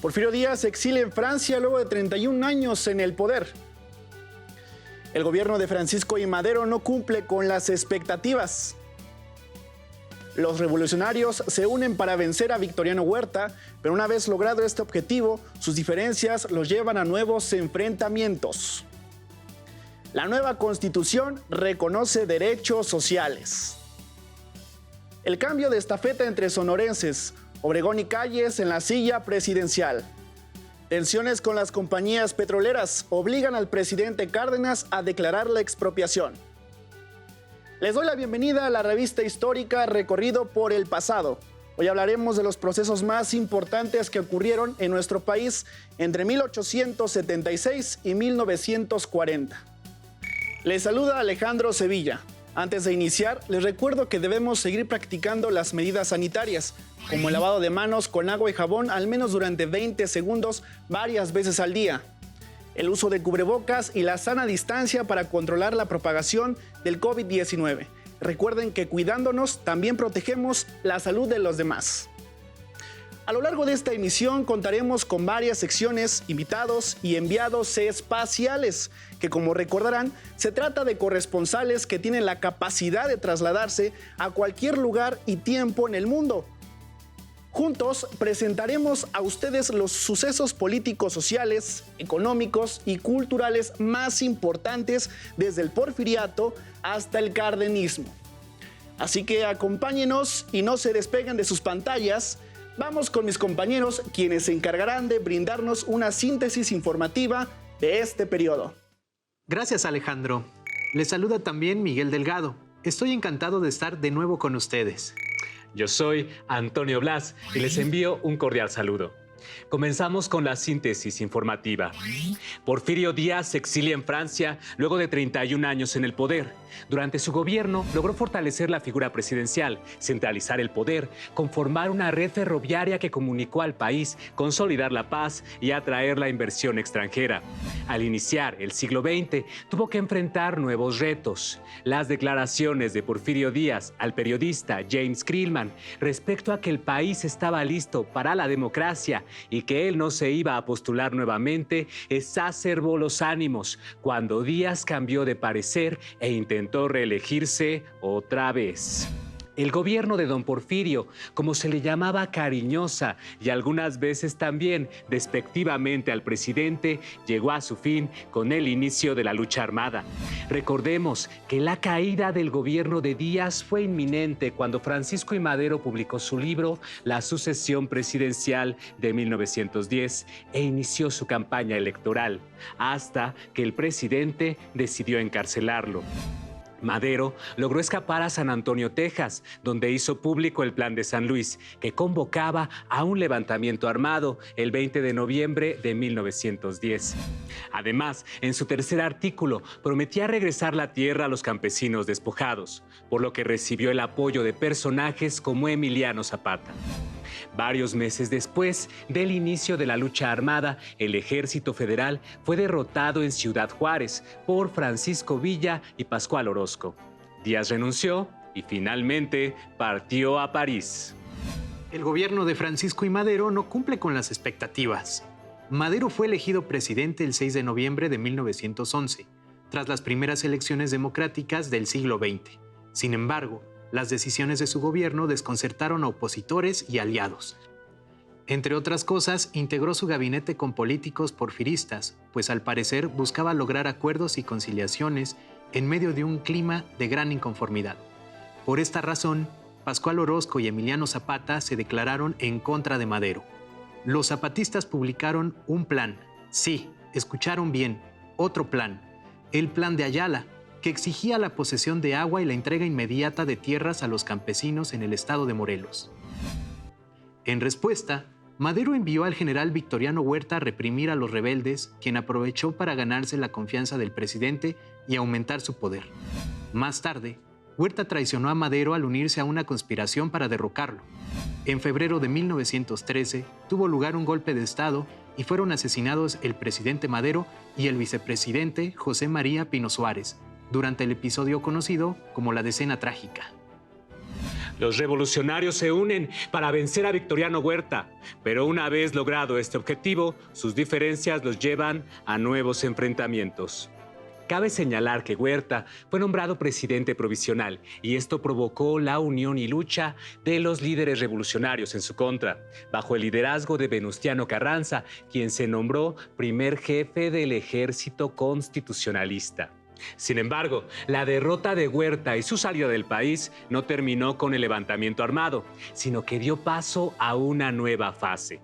Porfirio Díaz se exilia en Francia luego de 31 años en el poder. El gobierno de Francisco I. Madero no cumple con las expectativas. Los revolucionarios se unen para vencer a Victoriano Huerta, pero una vez logrado este objetivo, sus diferencias los llevan a nuevos enfrentamientos. La nueva Constitución reconoce derechos sociales. El cambio de estafeta entre sonorenses, Obregón y Calles en la silla presidencial. Tensiones con las compañías petroleras obligan al presidente Cárdenas a declarar la expropiación. Les doy la bienvenida a la revista histórica Recorrido por el Pasado. Hoy hablaremos de los procesos más importantes que ocurrieron en nuestro país entre 1876 y 1940. Les saluda Alejandro Sevilla. Antes de iniciar, les recuerdo que debemos seguir practicando las medidas sanitarias, como el lavado de manos con agua y jabón al menos durante 20 segundos varias veces al día, el uso de cubrebocas y la sana distancia para controlar la propagación del COVID-19. Recuerden que cuidándonos también protegemos la salud de los demás. A lo largo de esta emisión contaremos con varias secciones, invitados y enviados espaciales, que como recordarán, se trata de corresponsales que tienen la capacidad de trasladarse a cualquier lugar y tiempo en el mundo. Juntos presentaremos a ustedes los sucesos políticos, sociales, económicos y culturales más importantes desde el porfiriato hasta el cardenismo. Así que acompáñenos y no se despeguen de sus pantallas. Vamos con mis compañeros, quienes se encargarán de brindarnos una síntesis informativa de este periodo. Gracias, Alejandro. Les saluda también Miguel Delgado. Estoy encantado de estar de nuevo con ustedes. Yo soy Antonio Blas y les envío un cordial saludo. Comenzamos con la síntesis informativa. Porfirio Díaz se exilia en Francia luego de 31 años en el poder. Durante su gobierno logró fortalecer la figura presidencial, centralizar el poder, conformar una red ferroviaria que comunicó al país, consolidar la paz y atraer la inversión extranjera. Al iniciar el siglo XX, tuvo que enfrentar nuevos retos. Las declaraciones de Porfirio Díaz al periodista James Krillman respecto a que el país estaba listo para la democracia y que él no se iba a postular nuevamente, exacerbó los ánimos cuando Díaz cambió de parecer e intentó reelegirse otra vez. El gobierno de don Porfirio, como se le llamaba cariñosa y algunas veces también despectivamente al presidente, llegó a su fin con el inicio de la lucha armada. Recordemos que la caída del gobierno de Díaz fue inminente cuando Francisco I. Madero publicó su libro La sucesión presidencial de 1910 e inició su campaña electoral, hasta que el presidente decidió encarcelarlo. Madero logró escapar a San Antonio, Texas, donde hizo público el Plan de San Luis, que convocaba a un levantamiento armado el 20 de noviembre de 1910. Además, en su tercer artículo, prometía regresar la tierra a los campesinos despojados, por lo que recibió el apoyo de personajes como Emiliano Zapata. Varios meses después del inicio de la lucha armada, el Ejército Federal fue derrotado en Ciudad Juárez por Francisco Villa y Pascual Orozco. Díaz renunció y finalmente partió a París. El gobierno de Francisco I. Madero no cumple con las expectativas. Madero fue elegido presidente el 6 de noviembre de 1911, tras las primeras elecciones democráticas del siglo XX. Sin embargo, las decisiones de su gobierno desconcertaron a opositores y aliados. Entre otras cosas, integró su gabinete con políticos porfiristas, pues al parecer buscaba lograr acuerdos y conciliaciones en medio de un clima de gran inconformidad. Por esta razón, Pascual Orozco y Emiliano Zapata se declararon en contra de Madero. Los zapatistas publicaron un plan. Sí, escucharon bien, otro plan. El Plan de Ayala, que exigía la posesión de agua y la entrega inmediata de tierras a los campesinos en el estado de Morelos. En respuesta, Madero envió al general Victoriano Huerta a reprimir a los rebeldes, quien aprovechó para ganarse la confianza del presidente y aumentar su poder. Más tarde, Huerta traicionó a Madero al unirse a una conspiración para derrocarlo. En febrero de 1913 tuvo lugar un golpe de Estado y fueron asesinados el presidente Madero y el vicepresidente José María Pino Suárez, durante el episodio conocido como la Decena Trágica. Los revolucionarios se unen para vencer a Victoriano Huerta, pero una vez logrado este objetivo, sus diferencias los llevan a nuevos enfrentamientos. Cabe señalar que Huerta fue nombrado presidente provisional y esto provocó la unión y lucha de los líderes revolucionarios en su contra, bajo el liderazgo de Venustiano Carranza, quien se nombró primer jefe del ejército constitucionalista. Sin embargo, la derrota de Huerta y su salida del país no terminó con el levantamiento armado, sino que dio paso a una nueva fase.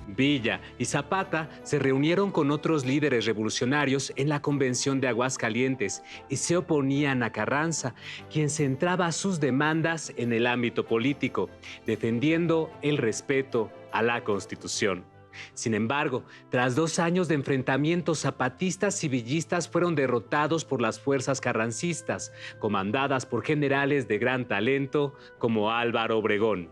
Villa y Zapata se reunieron con otros líderes revolucionarios en la Convención de Aguascalientes y se oponían a Carranza, quien centraba sus demandas en el ámbito político, defendiendo el respeto a la Constitución. Sin embargo, tras 2 años de enfrentamientos, zapatistas y villistas fueron derrotados por las fuerzas carrancistas, comandadas por generales de gran talento como Álvaro Obregón.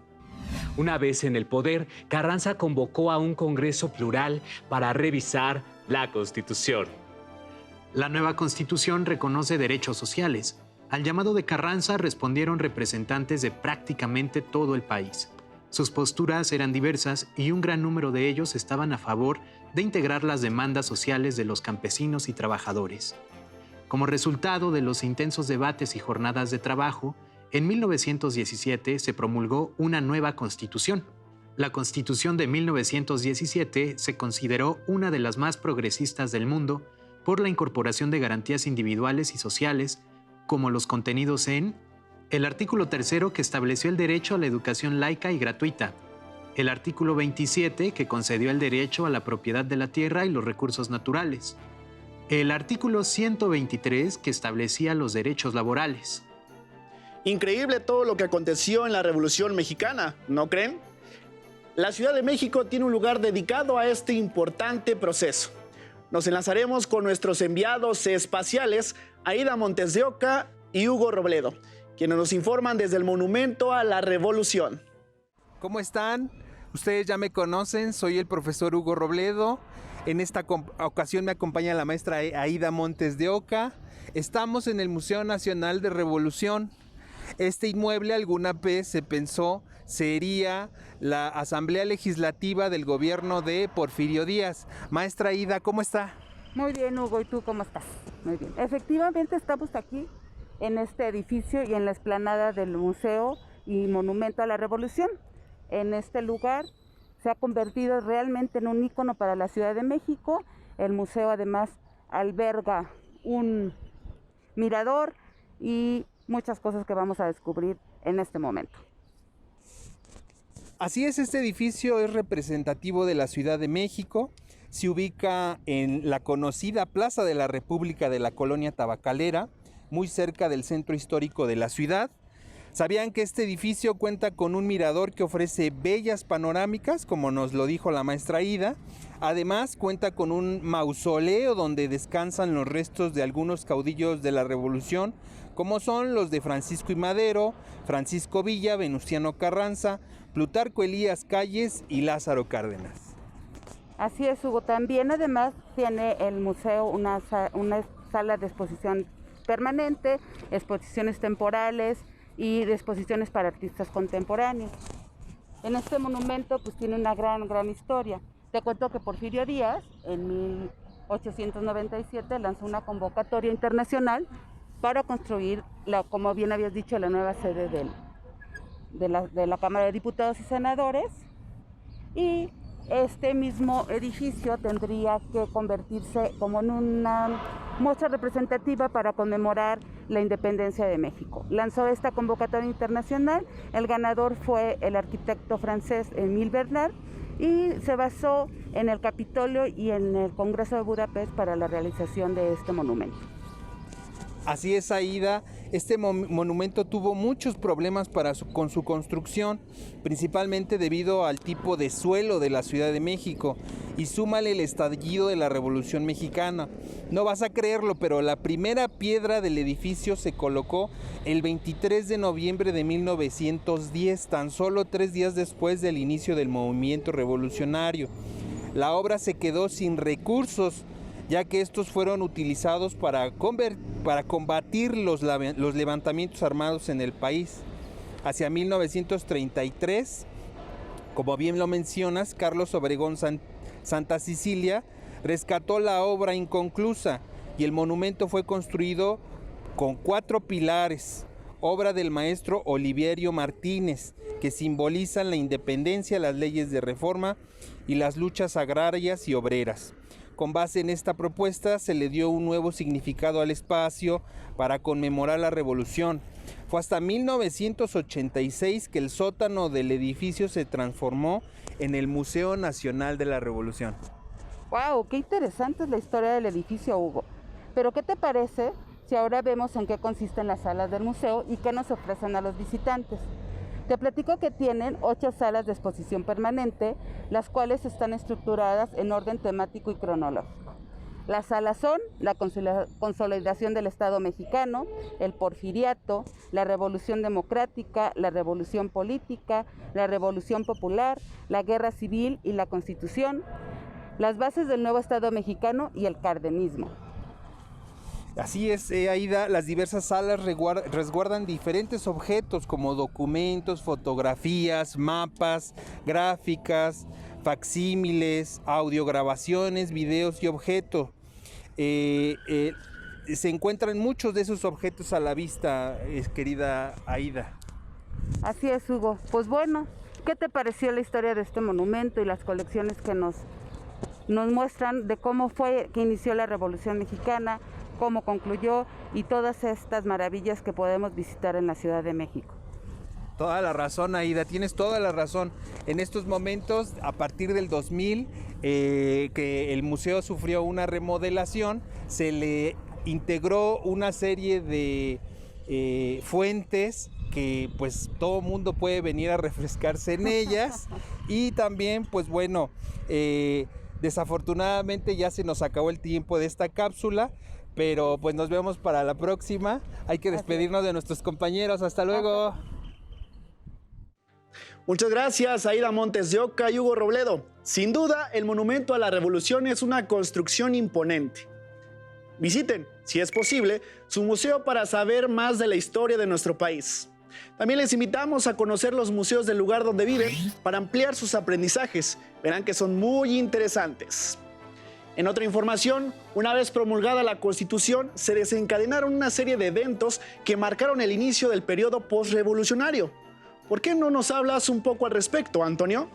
Una vez en el poder, Carranza convocó a un congreso plural para revisar la Constitución. La nueva Constitución reconoce derechos sociales. Al llamado de Carranza respondieron representantes de prácticamente todo el país. Sus posturas eran diversas y un gran número de ellos estaban a favor de integrar las demandas sociales de los campesinos y trabajadores. Como resultado de los intensos debates y jornadas de trabajo, en 1917 se promulgó una nueva Constitución. La Constitución de 1917 se consideró una de las más progresistas del mundo por la incorporación de garantías individuales y sociales, como los contenidos en el artículo 3 que estableció el derecho a la educación laica y gratuita, el artículo 27 que concedió el derecho a la propiedad de la tierra y los recursos naturales, el artículo 123 que establecía los derechos laborales. Increíble todo lo que aconteció en la Revolución Mexicana, ¿no creen? La Ciudad de México tiene un lugar dedicado a este importante proceso. Nos enlazaremos con nuestros enviados espaciales, Aida Montes de Oca y Hugo Robledo, quienes nos informan desde el Monumento a la Revolución. ¿Cómo están? Ustedes ya me conocen, soy el profesor Hugo Robledo. En esta ocasión me acompaña la maestra Aida Montes de Oca. Estamos en el Museo Nacional de Revolución. Este inmueble alguna vez se pensó sería la Asamblea Legislativa del gobierno de Porfirio Díaz. Maestra Aida, ¿cómo está? Muy bien, Hugo, ¿y tú cómo estás? Muy bien. Efectivamente estamos aquí en este edificio y en la explanada del Museo y Monumento a la Revolución. En este lugar se ha convertido realmente en un ícono para la Ciudad de México. El museo además alberga un mirador y muchas cosas que vamos a descubrir en este momento. Así es, este edificio es representativo de la Ciudad de México. Se ubica en la conocida Plaza de la República de la Colonia Tabacalera, muy cerca del centro histórico de la ciudad. ¿Sabían que este edificio cuenta con un mirador que ofrece bellas panorámicas, como nos lo dijo la maestra Aida? Además, cuenta con un mausoleo donde descansan los restos de algunos caudillos de la Revolución, como son los de Francisco I. Madero, Francisco Villa, Venustiano Carranza, Plutarco Elías Calles y Lázaro Cárdenas. Así es, Hugo. También además tiene el museo una sala de exposición permanente, exposiciones temporales y exposiciones para artistas contemporáneos. En este monumento pues tiene una gran historia. Te cuento que Porfirio Díaz en 1897 lanzó una convocatoria internacional para construir, como bien habías dicho, la nueva sede de la Cámara de Diputados y Senadores, y este mismo edificio tendría que convertirse como en una muestra representativa para conmemorar la independencia de México. Lanzó esta convocatoria internacional, el ganador fue el arquitecto francés Émile Bernard y se basó en el Capitolio y en el Congreso de Budapest para la realización de este monumento. Así es, Aida, este monumento tuvo muchos problemas con su construcción, principalmente debido al tipo de suelo de la Ciudad de México, y súmale el estallido de la Revolución Mexicana. No vas a creerlo, pero la primera piedra del edificio se colocó el 23 de noviembre de 1910, tan solo 3 días después del inicio del movimiento revolucionario. La obra se quedó sin recursos, ya que estos fueron utilizados para combatir los levantamientos armados en el país. Hacia 1933, como bien lo mencionas, Carlos Obregón Santa Cecilia rescató la obra inconclusa y el monumento fue construido con 4 pilares, obra del maestro Oliverio Martínez, que simbolizan la independencia, las leyes de reforma y las luchas agrarias y obreras. Con base en esta propuesta se le dio un nuevo significado al espacio para conmemorar la revolución. Fue hasta 1986 que el sótano del edificio se transformó en el Museo Nacional de la Revolución. ¡Wow! ¡Qué interesante es la historia del edificio, Hugo! Pero ¿qué te parece si ahora vemos en qué consisten las salas del museo y qué nos ofrecen a los visitantes? Te platico que tienen 8 salas de exposición permanente, las cuales están estructuradas en orden temático y cronológico. Las salas son la consolidación del Estado mexicano, el porfiriato, la revolución democrática, la revolución política, la revolución popular, la guerra civil y la constitución, las bases del nuevo Estado mexicano y el cardenismo. Así es, Aida, las diversas salas resguardan diferentes objetos como documentos, fotografías, mapas, gráficas, facsímiles, audiograbaciones, videos y objetos. Se encuentran muchos de esos objetos a la vista, querida Aida. Así es, Hugo. Pues bueno, ¿qué te pareció la historia de este monumento y las colecciones que nos muestran de cómo fue que inició la Revolución Mexicana, cómo concluyó y todas estas maravillas que podemos visitar en la Ciudad de México? Toda la razón, Aida, tienes toda la razón. En estos momentos, a partir del 2000, que el museo sufrió una remodelación, se le integró una serie de fuentes que pues todo mundo puede venir a refrescarse en ellas. Y también, pues bueno, desafortunadamente ya se nos acabó el tiempo de esta cápsula, pero pues nos vemos para la próxima. Hay que despedirnos de nuestros compañeros. Hasta luego. Muchas gracias, Aida Montes de Oca y Hugo Robledo. Sin duda, el Monumento a la Revolución es una construcción imponente. Visiten, si es posible, su museo para saber más de la historia de nuestro país. También les invitamos a conocer los museos del lugar donde viven para ampliar sus aprendizajes. Verán que son muy interesantes. En otra información, una vez promulgada la Constitución, se desencadenaron una serie de eventos que marcaron el inicio del periodo postrevolucionario. ¿Por qué no nos hablas un poco al respecto, Antonio?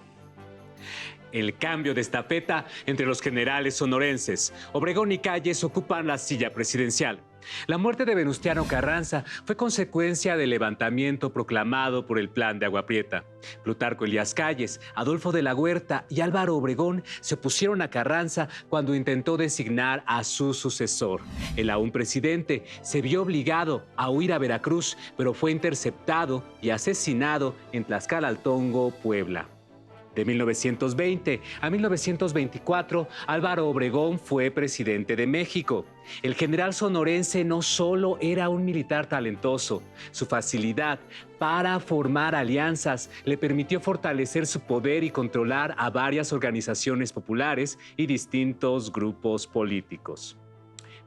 El cambio de estafeta entre los generales sonorenses. Obregón y Calles ocupan la silla presidencial. La muerte de Venustiano Carranza fue consecuencia del levantamiento proclamado por el Plan de Agua Prieta. Plutarco Elías Calles, Adolfo de la Huerta y Álvaro Obregón se opusieron a Carranza cuando intentó designar a su sucesor. El aún presidente se vio obligado a huir a Veracruz, pero fue interceptado y asesinado en Tlaxcala-Altongo, Puebla. De 1920 a 1924, Álvaro Obregón fue presidente de México. El general sonorense no solo era un militar talentoso, su facilidad para formar alianzas le permitió fortalecer su poder y controlar a varias organizaciones populares y distintos grupos políticos.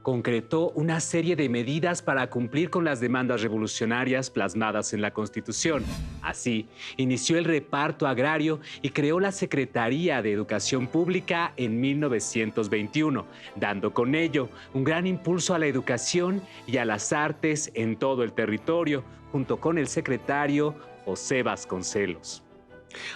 Concretó una serie de medidas para cumplir con las demandas revolucionarias plasmadas en la Constitución. Así, inició el reparto agrario y creó la Secretaría de Educación Pública en 1921, dando con ello un gran impulso a la educación y a las artes en todo el territorio, junto con el secretario José Vasconcelos.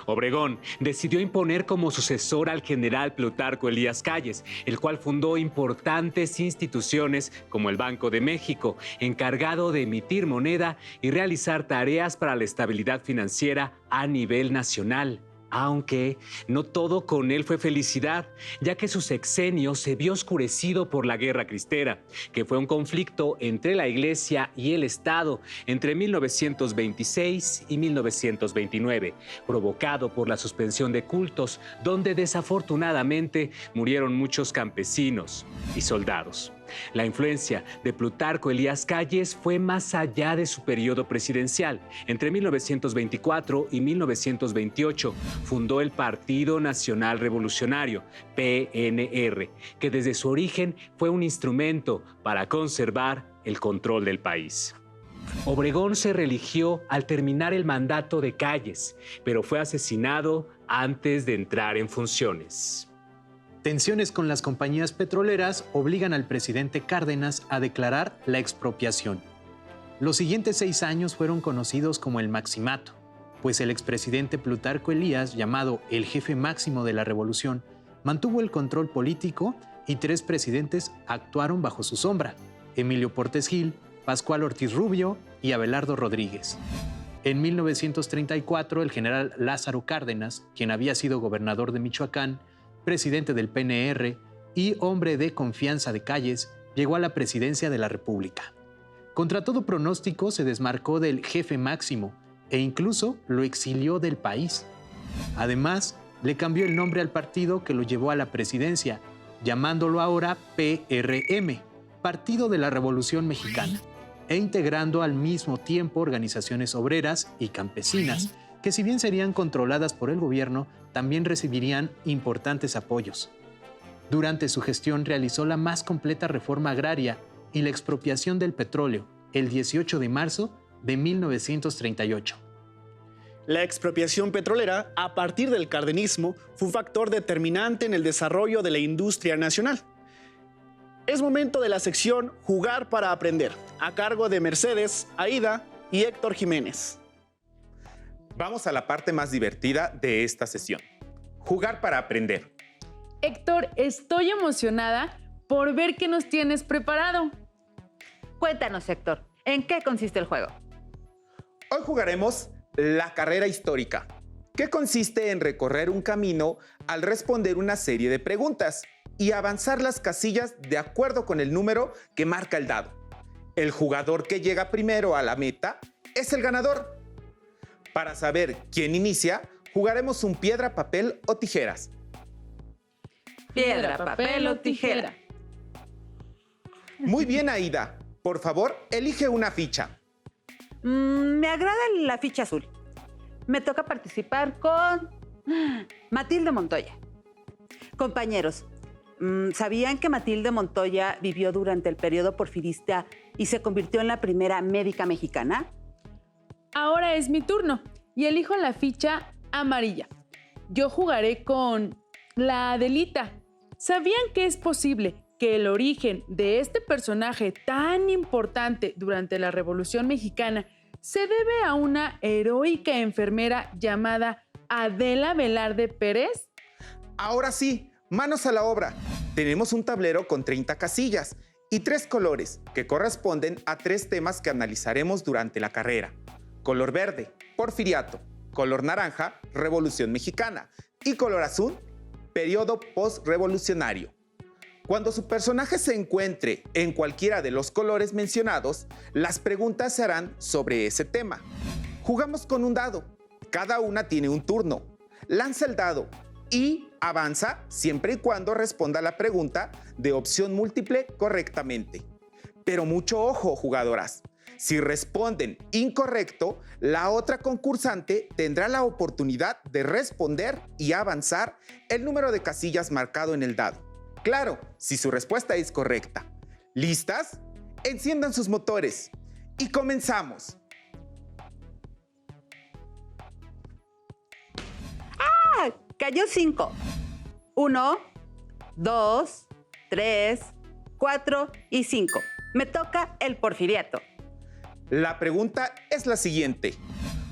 Obregón decidió imponer como sucesor al general Plutarco Elías Calles, el cual fundó importantes instituciones como el Banco de México, encargado de emitir moneda y realizar tareas para la estabilidad financiera a nivel nacional. Aunque no todo con él fue felicidad, ya que su sexenio se vio oscurecido por la Guerra Cristera, que fue un conflicto entre la Iglesia y el Estado entre 1926 y 1929, provocado por la suspensión de cultos, donde desafortunadamente murieron muchos campesinos y soldados. La influencia de Plutarco Elías Calles fue más allá de su periodo presidencial. Entre 1924 y 1928 fundó el Partido Nacional Revolucionario, PNR, que desde su origen fue un instrumento para conservar el control del país. Obregón se reeligió al terminar el mandato de Calles, pero fue asesinado antes de entrar en funciones. Tensiones con las compañías petroleras obligan al presidente Cárdenas a declarar la expropiación. Los siguientes 6 años fueron conocidos como el Maximato, pues el expresidente Plutarco Elías, llamado el jefe máximo de la revolución, mantuvo el control político y 3 presidentes actuaron bajo su sombra: Emilio Portes Gil, Pascual Ortiz Rubio y Abelardo Rodríguez. En 1934, el general Lázaro Cárdenas, quien había sido gobernador de Michoacán, presidente del PNR y hombre de confianza de Calles, llegó a la presidencia de la República. Contra todo pronóstico, se desmarcó del jefe máximo e incluso lo exilió del país. Además, le cambió el nombre al partido que lo llevó a la presidencia, llamándolo ahora PRM, Partido de la Revolución Mexicana, e integrando al mismo tiempo organizaciones obreras y campesinas, que si bien serían controladas por el gobierno, también recibirían importantes apoyos. Durante su gestión realizó la más completa reforma agraria y la expropiación del petróleo, el 18 de marzo de 1938. La expropiación petrolera, a partir del cardenismo, fue un factor determinante en el desarrollo de la industria nacional. Es momento de la sección Jugar para Aprender, a cargo de Mercedes, Aida y Héctor Jiménez. Vamos a la parte más divertida de esta sesión. Jugar para aprender. Héctor, estoy emocionada por ver qué nos tienes preparado. Cuéntanos, Héctor, ¿en qué consiste el juego? Hoy jugaremos la carrera histórica, que consiste en recorrer un camino al responder una serie de preguntas y avanzar las casillas de acuerdo con el número que marca el dado. El jugador que llega primero a la meta es el ganador. Para saber quién inicia, jugaremos un piedra, papel o tijeras. Piedra, papel o tijera. Muy bien, Aida. Por favor, elige una ficha. Me agrada la ficha azul. Me toca participar con Matilde Montoya. Compañeros, ¿sabían que Matilde Montoya vivió durante el periodo porfirista y se convirtió en la primera médica mexicana? Ahora es mi turno y elijo la ficha amarilla. Yo jugaré con la Adelita. ¿Sabían que es posible que el origen de este personaje tan importante durante la Revolución Mexicana se debe a una heroica enfermera llamada Adela Velarde Pérez? Ahora sí, manos a la obra. Tenemos un tablero con 30 casillas y 3 colores que corresponden a 3 temas que analizaremos durante la carrera. Color verde, Porfiriato. Color naranja, Revolución Mexicana. Y color azul, periodo postrevolucionario. Cuando su personaje se encuentre en cualquiera de los colores mencionados, las preguntas se harán sobre ese tema. Jugamos con un dado. Cada una tiene un turno. Lanza el dado y avanza siempre y cuando responda la pregunta de opción múltiple correctamente. Pero mucho ojo, jugadoras. Si responden incorrecto, la otra concursante tendrá la oportunidad de responder y avanzar el número de casillas marcado en el dado. Claro, si su respuesta es correcta. ¿Listas? Enciendan sus motores y comenzamos. ¡Ah! Cayó 5. 1, 2, 3, 4 y 5. Me toca el Porfiriato. La pregunta es la siguiente.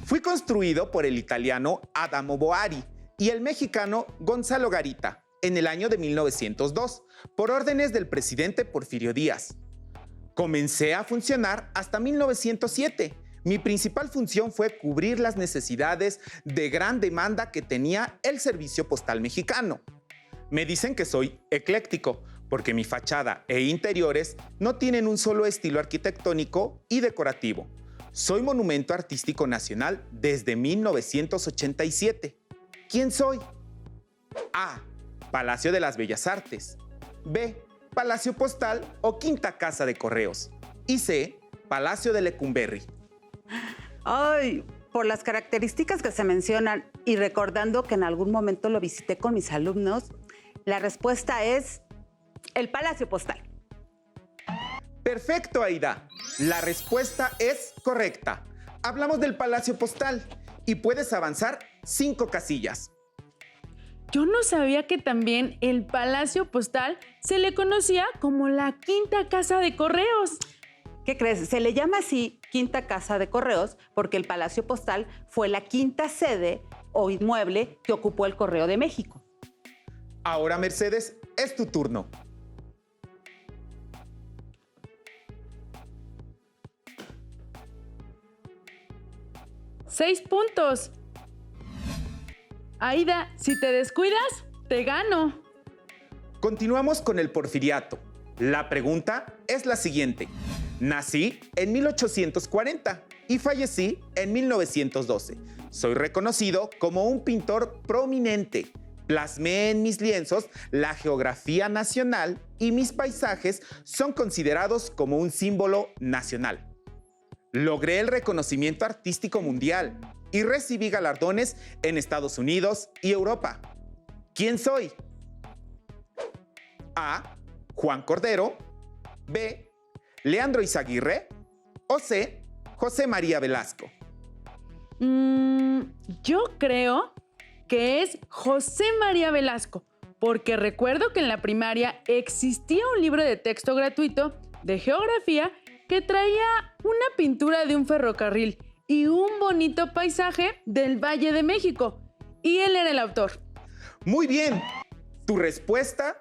Fue construido por el italiano Adamo Boari y el mexicano Gonzalo Garita en el año de 1902, por órdenes del presidente Porfirio Díaz. Comencé a funcionar hasta 1907. Mi principal función fue cubrir las necesidades de gran demanda que tenía el servicio postal mexicano. Me dicen que soy ecléctico, porque mi fachada e interiores no tienen un solo estilo arquitectónico y decorativo. Soy monumento artístico nacional desde 1987. ¿Quién soy? A. Palacio de las Bellas Artes. B. Palacio Postal o Quinta Casa de Correos. Y C. Palacio de Lecumberri. Ay, por las características que se mencionan y recordando que en algún momento lo visité con mis alumnos, la respuesta es el Palacio Postal. Perfecto, Aida. La respuesta es correcta. Hablamos del Palacio Postal y puedes avanzar 5 casillas. Yo no sabía que también el Palacio Postal se le conocía como la Quinta Casa de Correos. ¿Qué crees? Se le llama así Quinta Casa de Correos porque el Palacio Postal fue la quinta sede o inmueble que ocupó el Correo de México. Ahora, Mercedes, es tu turno. ¡6 puntos! Aida, si te descuidas, te gano. Continuamos con el Porfiriato. La pregunta es la siguiente. Nací en 1840 y fallecí en 1912. Soy reconocido como un pintor prominente. Plasmé en mis lienzos la geografía nacional y mis paisajes son considerados como un símbolo nacional. Logré el reconocimiento artístico mundial y recibí galardones en Estados Unidos y Europa. ¿Quién soy? A. Juan Cordero. B. Leandro Izaguirre. O C. José María Velasco. Yo creo que es José María Velasco, porque recuerdo que en la primaria existía un libro de texto gratuito de geografía que traía una pintura de un ferrocarril y un bonito paisaje del Valle de México. Y él era el autor. Muy bien. Tu respuesta,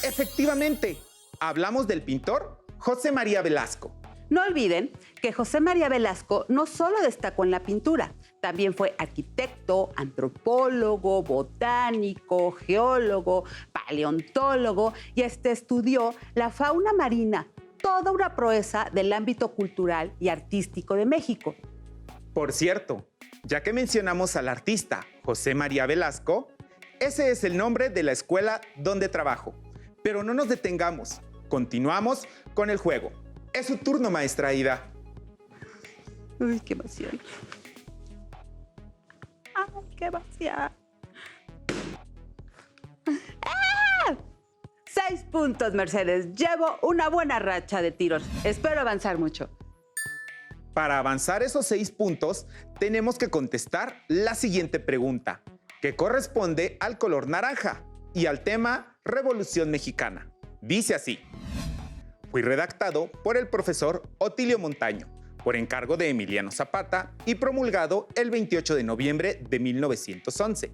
efectivamente. Hablamos del pintor José María Velasco. No olviden que José María Velasco no solo destacó en la pintura, también fue arquitecto, antropólogo, botánico, geólogo, paleontólogo y estudió la fauna marina, toda una proeza del ámbito cultural y artístico de México. Por cierto, ya que mencionamos al artista José María Velasco, ese es el nombre de la escuela donde trabajo. Pero no nos detengamos, continuamos con el juego. Es su turno, maestra Aida. Uy, qué emoción. Ay, qué emoción. ¡Ah! 6 puntos, Mercedes. Llevo una buena racha de tiros. Espero avanzar mucho. Para avanzar esos 6 puntos, tenemos que contestar la siguiente pregunta, que corresponde al color naranja y al tema Revolución Mexicana. Dice así. Fui redactado por el profesor Otilio Montaño, por encargo de Emiliano Zapata y promulgado el 28 de noviembre de 1911.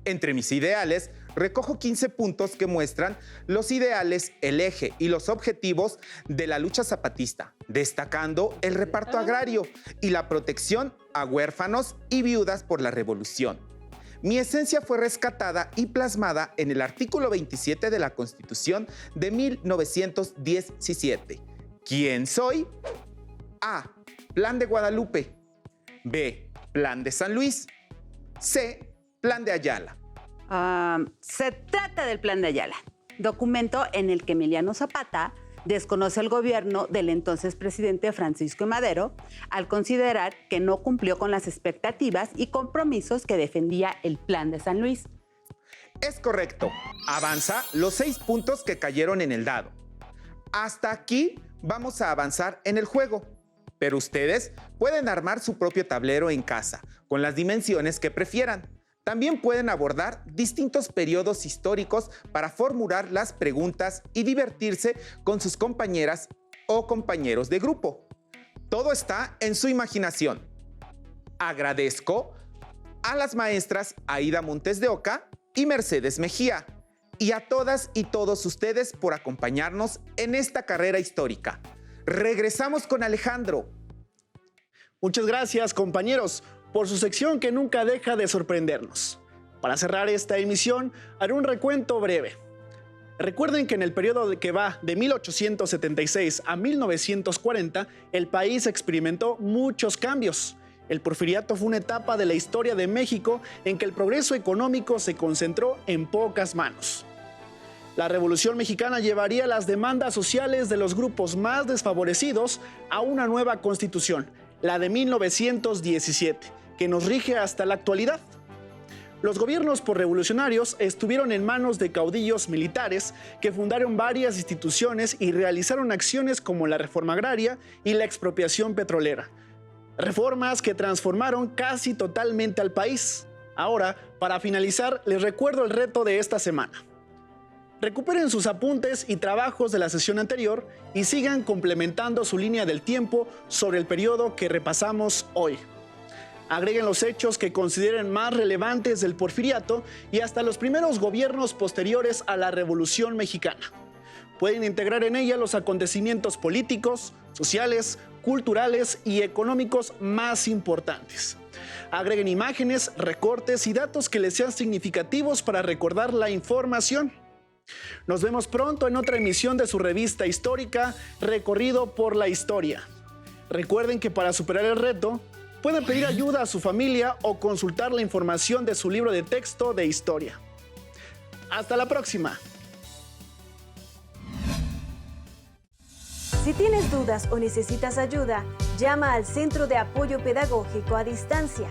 Entre mis ideales, recojo 15 puntos que muestran los ideales, el eje y los objetivos de la lucha zapatista, destacando el reparto agrario y la protección a huérfanos y viudas por la revolución. Mi esencia fue rescatada y plasmada en el artículo 27 de la Constitución de 1917. ¿Quién soy? A. Plan de Guadalupe. B. Plan de San Luis. C. Plan de Ayala. Se trata del Plan de Ayala, documento en el que Emiliano Zapata desconoce el gobierno del entonces presidente Francisco I. Madero al considerar que no cumplió con las expectativas y compromisos que defendía el Plan de San Luis. Es correcto. Avanza los 6 puntos que cayeron en el dado. Hasta aquí vamos a avanzar en el juego. Pero ustedes pueden armar su propio tablero en casa, con las dimensiones que prefieran. También pueden abordar distintos periodos históricos para formular las preguntas y divertirse con sus compañeras o compañeros de grupo. Todo está en su imaginación. Agradezco a las maestras Aida Montes de Oca y Mercedes Mejía, y a todas y todos ustedes por acompañarnos en esta carrera histórica. Regresamos con Alejandro. Muchas gracias, compañeros, por su sección que nunca deja de sorprendernos. Para cerrar esta emisión, haré un recuento breve. Recuerden que en el periodo que va de 1876 a 1940, el país experimentó muchos cambios. El Porfiriato fue una etapa de la historia de México en que el progreso económico se concentró en pocas manos. La Revolución Mexicana llevaría las demandas sociales de los grupos más desfavorecidos a una nueva constitución, la de 1917, que nos rige hasta la actualidad. Los gobiernos posrevolucionarios estuvieron en manos de caudillos militares que fundaron varias instituciones y realizaron acciones como la reforma agraria y la expropiación petrolera. Reformas que transformaron casi totalmente al país. Ahora, para finalizar, les recuerdo el reto de esta semana. Recuperen sus apuntes y trabajos de la sesión anterior y sigan complementando su línea del tiempo sobre el periodo que repasamos hoy. Agreguen los hechos que consideren más relevantes del Porfiriato y hasta los primeros gobiernos posteriores a la Revolución Mexicana. Pueden integrar en ella los acontecimientos políticos, sociales, culturales y económicos más importantes. Agreguen imágenes, recortes y datos que les sean significativos para recordar la información. Nos vemos pronto en otra emisión de su revista histórica, Recorrido por la Historia. Recuerden que para superar el reto, pueden pedir ayuda a su familia o consultar la información de su libro de texto de historia. ¡Hasta la próxima! Si tienes dudas o necesitas ayuda, llama al Centro de Apoyo Pedagógico a Distancia.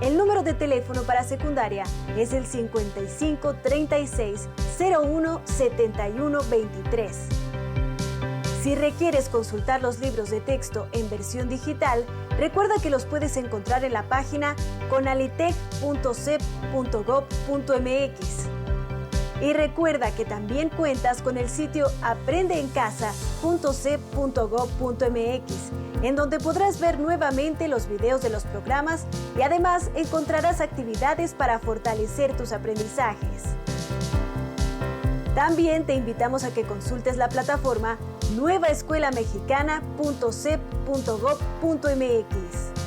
El número de teléfono para secundaria es el 55 36 01 71 23. Si requieres consultar los libros de texto en versión digital, recuerda que los puedes encontrar en la página conalitec.cep.gov.mx. Y recuerda que también cuentas con el sitio aprendeencasa.cep.gov.mx, en donde podrás ver nuevamente los videos de los programas y además encontrarás actividades para fortalecer tus aprendizajes. También te invitamos a que consultes la plataforma nuevaescuelamexicana.cep.gov.mx.